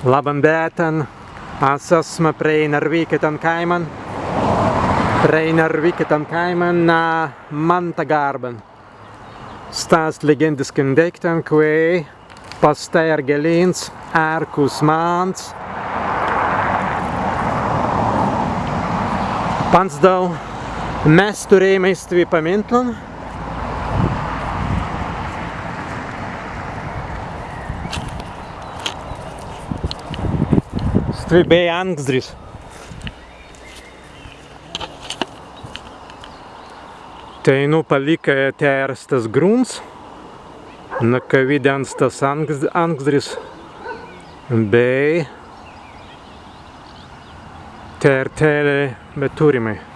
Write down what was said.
Labandēten, es esmu prie Narvīketan kaiman. Prie Narvīketan kaiman Manta Garben. Stāst legendiskiem diktam, kuri pastāv gelīns, ārkus māns. Pants dau, mēs turējām iztvi paminklun. Stvi bija Angzdris. Tai nu palika tērstas grunts, na ka videns tas Angzdris bija tērtēlē bet turimai.